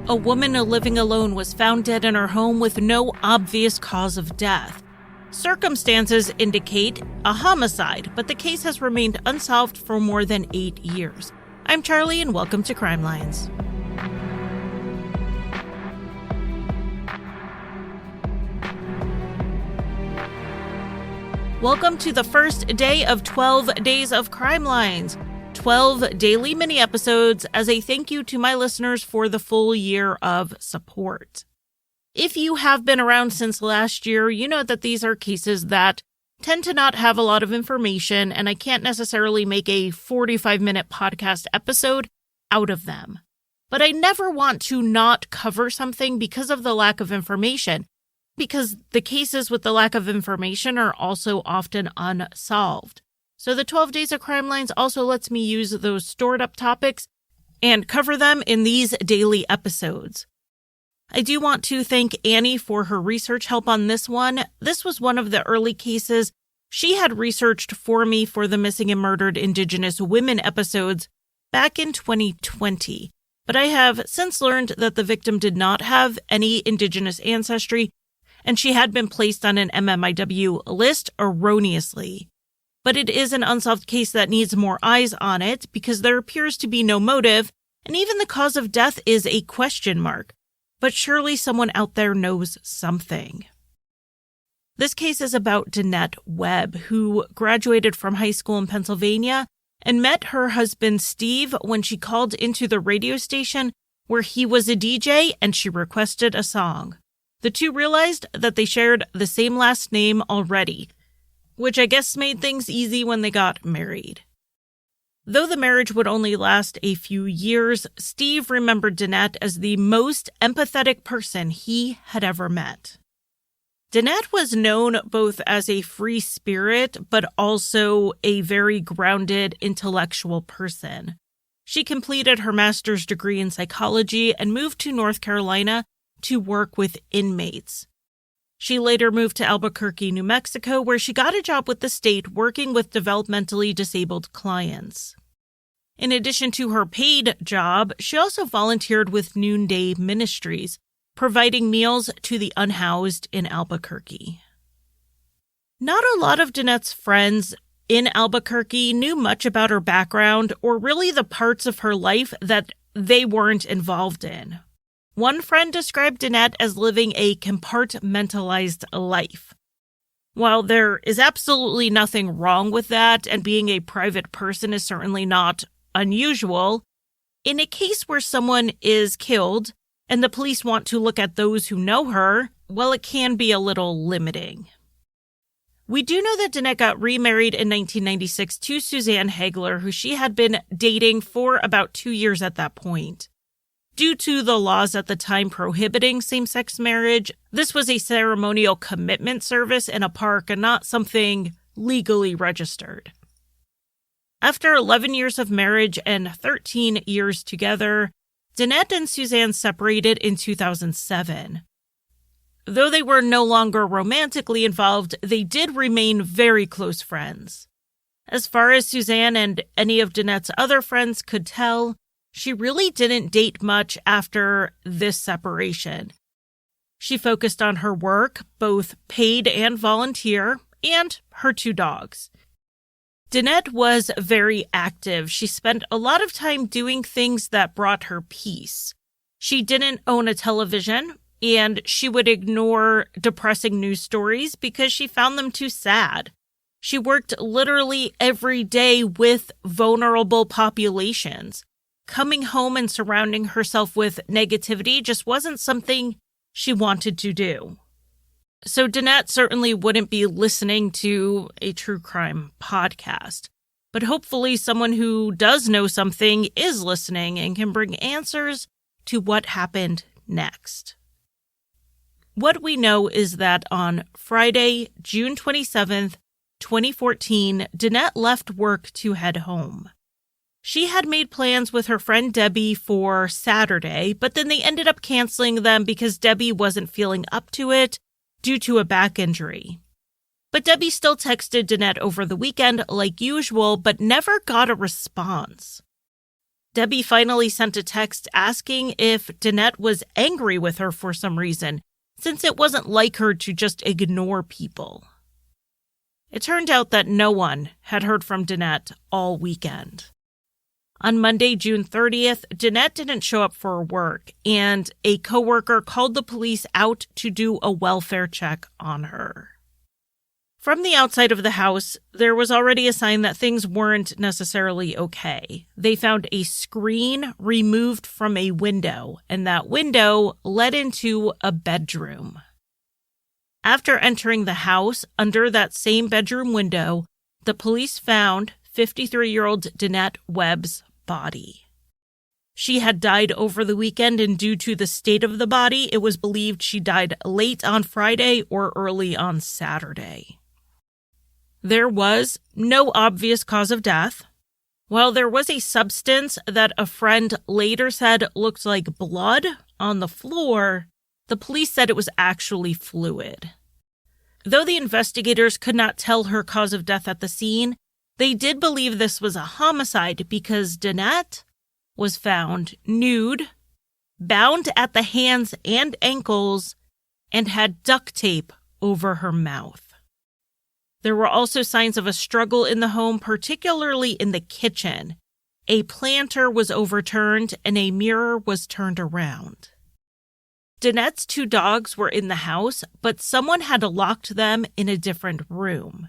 a woman living alone was found dead in her home with no obvious cause of death. Circumstances indicate a homicide, but the case has remained unsolved for more than 8 years. I'm Charlie, and welcome to Crime Lines. Welcome to the first day of 12 days of Crime Lines. 12 daily mini-episodes as a thank you to my listeners for the full year of support. If you have been around since last year, you know that these are cases that tend to not have a lot of information, and I can't necessarily make a 45-minute podcast episode out of them. But I never want to not cover something because of the lack of information, because the cases with the lack of information are also often unsolved. So the 12 Days of Crime Lines also lets me use those stored up topics and cover them in these daily episodes. I do want to thank Annie for her research help on this one. This was one of the early cases she had researched for me for the Missing and Murdered Indigenous Women episodes back in 2020. But I have since learned that the victim did not have any Indigenous ancestry, and she had been placed on an MMIW list erroneously. But it is an unsolved case that needs more eyes on it because there appears to be no motive, and even the cause of death is a question mark. But surely someone out there knows something. This case is about Danette Webb, who graduated from high school in Pennsylvania and met her husband Steve when she called into the radio station where he was a DJ and she requested a song. The two realized that they shared the same last name already, which I guess made things easy when they got married. Though the marriage would only last a few years, Steve remembered Danette as the most empathetic person he had ever met. Danette was known both as a free spirit, but also a very grounded intellectual person. She completed her master's degree in psychology and moved to North Carolina to work with inmates. She later moved to Albuquerque, New Mexico, where she got a job with the state working with developmentally disabled clients. In addition to her paid job, she also volunteered with Noonday Ministries, providing meals to the unhoused in Albuquerque. Not a lot of Danette's friends in Albuquerque knew much about her background or really the parts of her life that they weren't involved in. One friend described Danette as living a compartmentalized life. While there is absolutely nothing wrong with that, and being a private person is certainly not unusual, in a case where someone is killed and the police want to look at those who know her, well, it can be a little limiting. We do know that Danette got remarried in 1996 to Suzanne Hagler, who she had been dating for about 2 years at that point. Due to the laws at the time prohibiting same-sex marriage, this was a ceremonial commitment service in a park and not something legally registered. After 11 years of marriage and 13 years together, Danette and Suzanne separated in 2007. Though they were no longer romantically involved, they did remain very close friends. As far as Suzanne and any of Danette's other friends could tell, she really didn't date much after this separation. She focused on her work, both paid and volunteer, and her 2 dogs. Danette was very active. She spent a lot of time doing things that brought her peace. She didn't own a television, and she would ignore depressing news stories because she found them too sad. She worked literally every day with vulnerable populations. Coming home and surrounding herself with negativity just wasn't something she wanted to do. So Danette certainly wouldn't be listening to a true crime podcast. But hopefully someone who does know something is listening and can bring answers to what happened next. What we know is that on Friday, June 27th, 2014, Danette left work to head home. She had made plans with her friend Debbie for Saturday, but then they ended up canceling them because Debbie wasn't feeling up to it due to a back injury. But Debbie still texted Danette over the weekend like usual, but never got a response. Debbie finally sent a text asking if Danette was angry with her for some reason, since it wasn't like her to just ignore people. It turned out that no one had heard from Danette all weekend. On Monday, June 30th, Danette didn't show up for work, and a coworker called the police out to do a welfare check on her. From the outside of the house, there was already a sign that things weren't necessarily okay. They found a screen removed from a window, and that window led into a bedroom. After entering the house, under that same bedroom window, the police found 53-year-old Danette Webb's body. She had died over the weekend, and due to the state of the body, it was believed she died late on Friday or early on Saturday. There was no obvious cause of death. While there was a substance that a friend later said looked like blood on the floor, the police said it was actually fluid. Though the investigators could not tell her cause of death at the scene, they did believe this was a homicide because Danette was found nude, bound at the hands and ankles, and had duct tape over her mouth. There were also signs of a struggle in the home, particularly in the kitchen. A planter was overturned and a mirror was turned around. Danette's 2 dogs were in the house, but someone had locked them in a different room.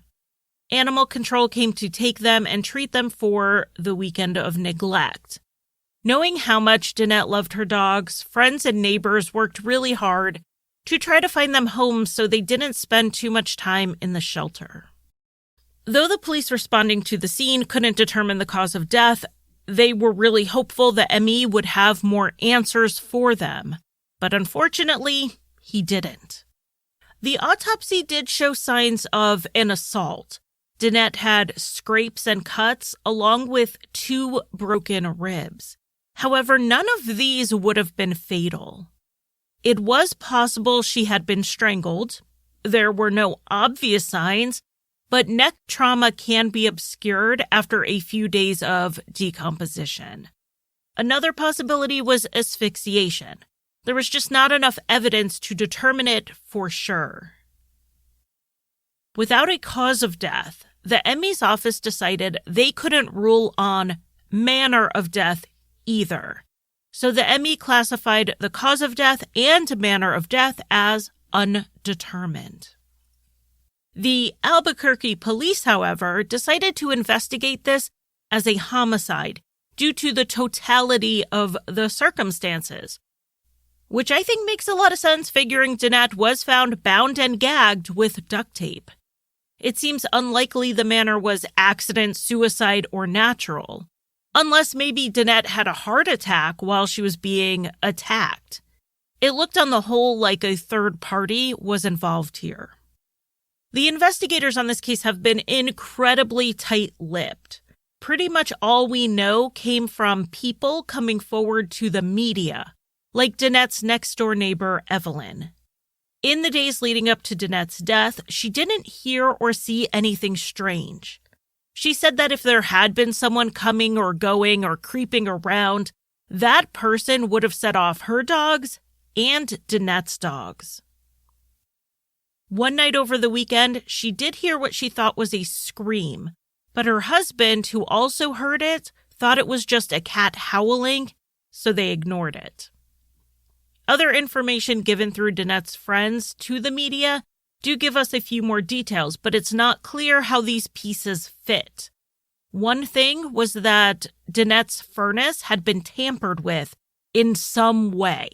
Animal control came to take them and treat them for the weekend of neglect. Knowing how much Danette loved her dogs, friends and neighbors worked really hard to try to find them homes so they didn't spend too much time in the shelter. Though the police responding to the scene couldn't determine the cause of death, they were really hopeful that ME would have more answers for them. But unfortunately, he didn't. The autopsy did show signs of an assault. Danette had scrapes and cuts along with 2 broken ribs. However, none of these would have been fatal. It was possible she had been strangled. There were no obvious signs, but neck trauma can be obscured after a few days of decomposition. Another possibility was asphyxiation. There was just not enough evidence to determine it for sure. Without a cause of death, the ME's office decided they couldn't rule on manner of death either. So the ME classified the cause of death and manner of death as undetermined. The Albuquerque police, however, decided to investigate this as a homicide due to the totality of the circumstances, which I think makes a lot of sense figuring Danette was found bound and gagged with duct tape. It seems unlikely the manner was accident, suicide, or natural. Unless maybe Danette had a heart attack while she was being attacked. It looked on the whole like a third party was involved here. The investigators on this case have been incredibly tight-lipped. Pretty much all we know came from people coming forward to the media, like Danette's next-door neighbor, Evelyn. In the days leading up to Danette's death, she didn't hear or see anything strange. She said that if there had been someone coming or going or creeping around, that person would have set off her dogs and Danette's dogs. One night over the weekend, she did hear what she thought was a scream, but her husband, who also heard it, thought it was just a cat howling, so they ignored it. Other information given through Danette's friends to the media do give us a few more details, but it's not clear how these pieces fit. One thing was that Danette's furnace had been tampered with in some way.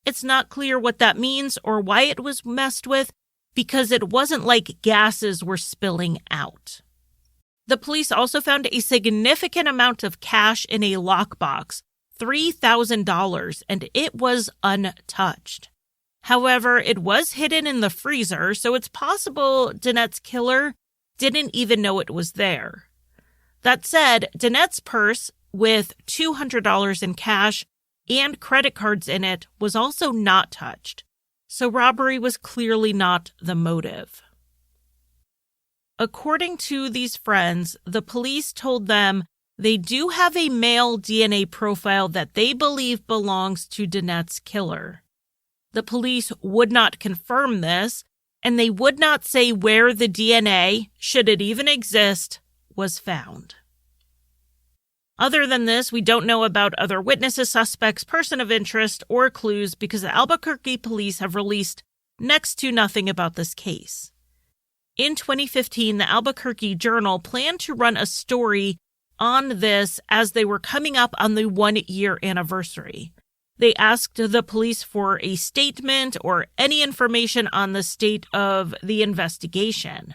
It's not clear what that means or why it was messed with, because it wasn't like gases were spilling out. The police also found a significant amount of cash in a lockbox, $3,000, and it was untouched. However, it was hidden in the freezer, so it's possible Danette's killer didn't even know it was there. That said, Danette's purse, with $200 in cash and credit cards in it, was also not touched, so robbery was clearly not the motive. According to these friends, the police told them they do have a male DNA profile that they believe belongs to Danette's killer. The police would not confirm this, and they would not say where the DNA, should it even exist, was found. Other than this, we don't know about other witnesses, suspects, person of interest, or clues because the Albuquerque police have released next to nothing about this case. In 2015, the Albuquerque Journal planned to run a story on this as they were coming up on the 1-year anniversary. They asked the police for a statement or any information on the state of the investigation.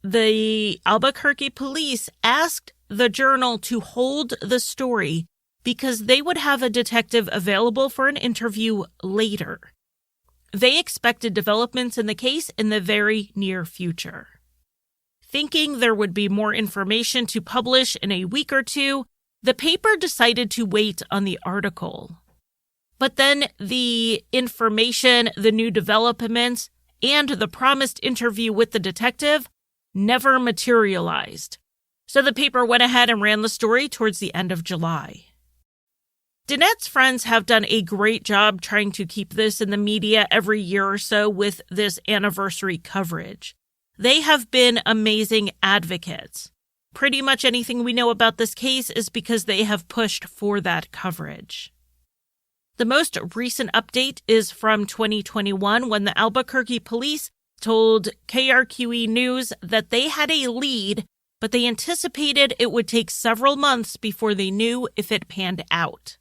The Albuquerque police asked the Journal to hold the story because they would have a detective available for an interview later. They expected developments in the case in the very near future. Thinking there would be more information to publish in a week or two, the paper decided to wait on the article. But then the information, the new developments, and the promised interview with the detective never materialized. So the paper went ahead and ran the story towards the end of July. Danette's friends have done a great job trying to keep this in the media every year or so with this anniversary coverage. They have been amazing advocates. Pretty much anything we know about this case is because they have pushed for that coverage. The most recent update is from 2021 when the Albuquerque police told KRQE News that they had a lead, but they anticipated it would take several months before they knew if it panned out.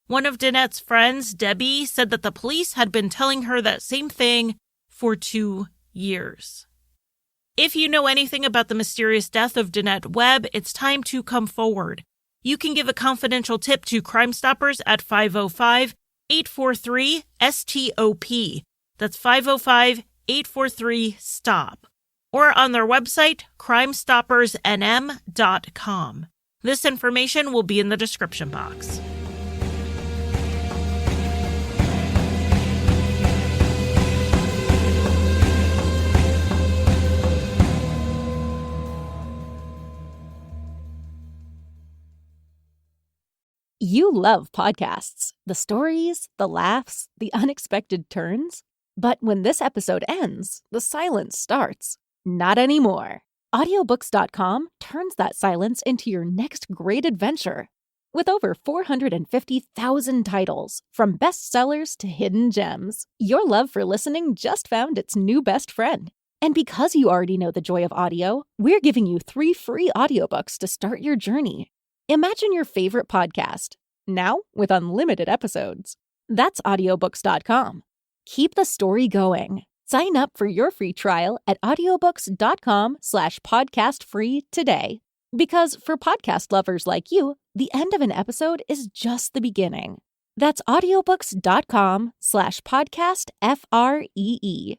One of Danette's friends, Debbie, said that the police had been telling her that same thing for 2 years. If you know anything about the mysterious death of Danette Webb, it's time to come forward. You can give a confidential tip to Crime Stoppers at 505-843-STOP. That's 505-843-STOP. Or on their website, crimestoppersnm.com. This information will be in the description box. You love podcasts, the stories, the laughs, the unexpected turns. But when this episode ends, the silence starts. Not anymore. Audiobooks.com turns that silence into your next great adventure. With over 450,000 titles, from bestsellers to hidden gems, your love for listening just found its new best friend. And because you already know the joy of audio, we're giving you 3 free audiobooks to start your journey. Imagine your favorite podcast, now with unlimited episodes. That's audiobooks.com. Keep the story going. Sign up for your free trial at audiobooks.com/podcastfree today. Because for podcast lovers like you, the end of an episode is just the beginning. That's audiobooks.com/podcastfree.